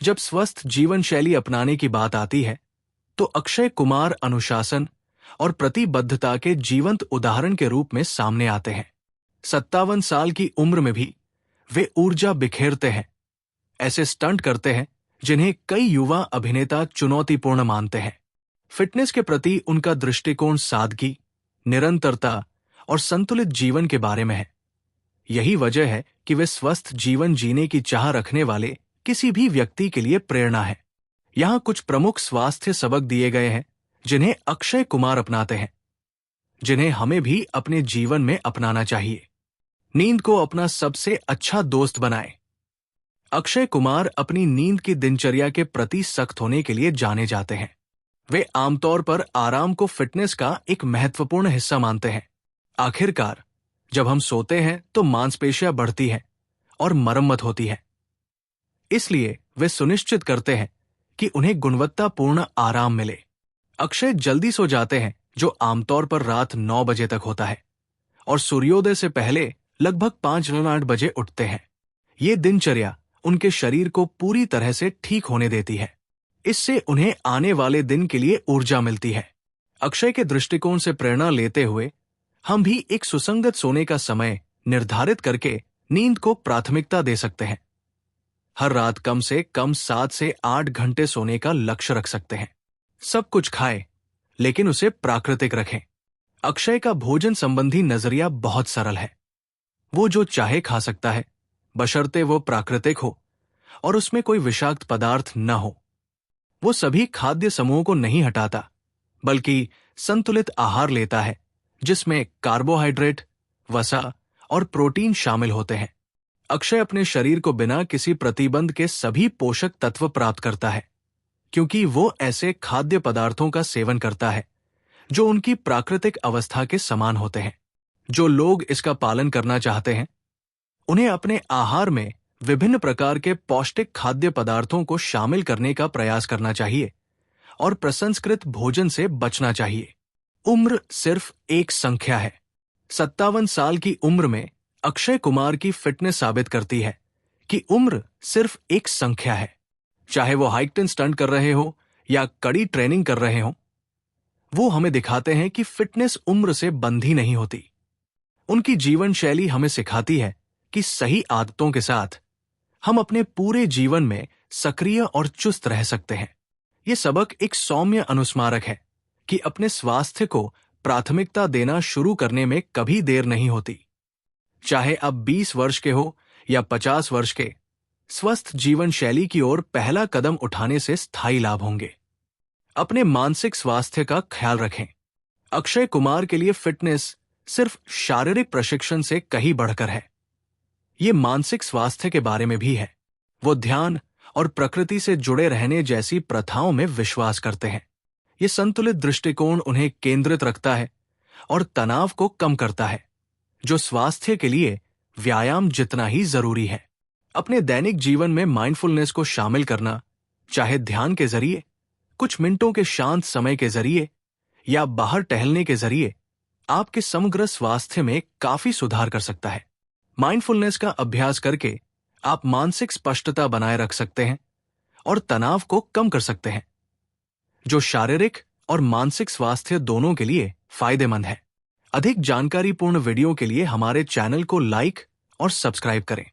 जब स्वस्थ जीवन शैली अपनाने की बात आती है तो अक्षय कुमार अनुशासन और प्रतिबद्धता के जीवंत उदाहरण के रूप में सामने आते हैं। 57 साल की उम्र में भी वे ऊर्जा बिखेरते हैं, ऐसे स्टंट करते हैं जिन्हें कई युवा अभिनेता चुनौतीपूर्ण मानते हैं। फिटनेस के प्रति उनका दृष्टिकोण सादगी, निरंतरता और संतुलित जीवन के बारे में है। यही वजह है कि वे स्वस्थ जीवन जीने की चाह रखने वाले किसी भी व्यक्ति के लिए प्रेरणा है। यहाँ कुछ प्रमुख स्वास्थ्य सबक दिए गए हैं जिन्हें अक्षय कुमार अपनाते हैं, जिन्हें हमें भी अपने जीवन में अपनाना चाहिए। नींद को अपना सबसे अच्छा दोस्त बनाएं। अक्षय कुमार अपनी नींद की दिनचर्या के प्रति सख्त होने के लिए जाने जाते हैं। वे आमतौर पर आराम को फिटनेस का एक महत्वपूर्ण हिस्सा मानते हैं। आखिरकार जब हम सोते हैं तो मांसपेशियां बढ़ती हैं और मरम्मत होती है। इसलिए वे सुनिश्चित करते हैं कि उन्हें गुणवत्तापूर्ण आराम मिले। अक्षय जल्दी सो जाते हैं, जो आमतौर पर रात 9 बजे तक होता है, और सूर्योदय से पहले लगभग 5-8 बजे उठते हैं। ये दिनचर्या उनके शरीर को पूरी तरह से ठीक होने देती है। इससे उन्हें आने वाले दिन के लिए ऊर्जा मिलती है। अक्षय के दृष्टिकोण से प्रेरणा लेते हुए हम भी एक सुसंगत सोने का समय निर्धारित करके नींद को प्राथमिकता दे सकते हैं। हर रात कम से कम 7 से 8 घंटे सोने का लक्ष्य रख सकते हैं। सब कुछ खाएं, लेकिन उसे प्राकृतिक रखें। अक्षय का भोजन संबंधी नजरिया बहुत सरल है। वो जो चाहे खा सकता है, बशर्ते वो प्राकृतिक हो और उसमें कोई विषाक्त पदार्थ न हो। वो सभी खाद्य समूहों को नहीं हटाता, बल्कि संतुलित आहार लेता है जिसमें कार्बोहाइड्रेट, वसा और प्रोटीन शामिल होते हैं। अक्षय अपने शरीर को बिना किसी प्रतिबंध के सभी पोषक तत्व प्राप्त करता है, क्योंकि वो ऐसे खाद्य पदार्थों का सेवन करता है जो उनकी प्राकृतिक अवस्था के समान होते हैं। जो लोग इसका पालन करना चाहते हैं, उन्हें अपने आहार में विभिन्न प्रकार के पौष्टिक खाद्य पदार्थों को शामिल करने का प्रयास करना चाहिए और प्रसंस्कृत भोजन से बचना चाहिए। उम्र सिर्फ एक संख्या है। 57 साल की उम्र में अक्षय कुमार की फिटनेस साबित करती है कि उम्र सिर्फ एक संख्या है। चाहे वो हाइकटन स्टंट कर रहे हो या कड़ी ट्रेनिंग कर रहे हो, वो हमें दिखाते हैं कि फिटनेस उम्र से बंधी नहीं होती। उनकी जीवन शैली हमें सिखाती है कि सही आदतों के साथ हम अपने पूरे जीवन में सक्रिय और चुस्त रह सकते हैं। ये सबक एक सौम्य अनुस्मारक है कि अपने स्वास्थ्य को प्राथमिकता देना शुरू करने में कभी देर नहीं होती। चाहे अब 20 वर्ष के हो या 50 वर्ष के, स्वस्थ जीवन शैली की ओर पहला कदम उठाने से स्थायी लाभ होंगे। अपने मानसिक स्वास्थ्य का ख्याल रखें। अक्षय कुमार के लिए फिटनेस सिर्फ शारीरिक प्रशिक्षण से कहीं बढ़कर है। ये मानसिक स्वास्थ्य के बारे में भी है। वो ध्यान और प्रकृति से जुड़े रहने जैसी प्रथाओं में विश्वास करते हैं। ये संतुलित दृष्टिकोण उन्हें केंद्रित रखता है और तनाव को कम करता है, जो स्वास्थ्य के लिए व्यायाम जितना ही जरूरी है। अपने दैनिक जीवन में माइंडफुलनेस को शामिल करना, चाहे ध्यान के जरिए, कुछ मिनटों के शांत समय के जरिए या बाहर टहलने के जरिए, आपके समग्र स्वास्थ्य में काफी सुधार कर सकता है। माइंडफुलनेस का अभ्यास करके आप मानसिक स्पष्टता बनाए रख सकते हैं और तनाव को कम कर सकते हैं, जो शारीरिक और मानसिक स्वास्थ्य दोनों के लिए फायदेमंद है। अधिक जानकारीपूर्ण वीडियो के लिए हमारे चैनल को लाइक और सब्सक्राइब करें।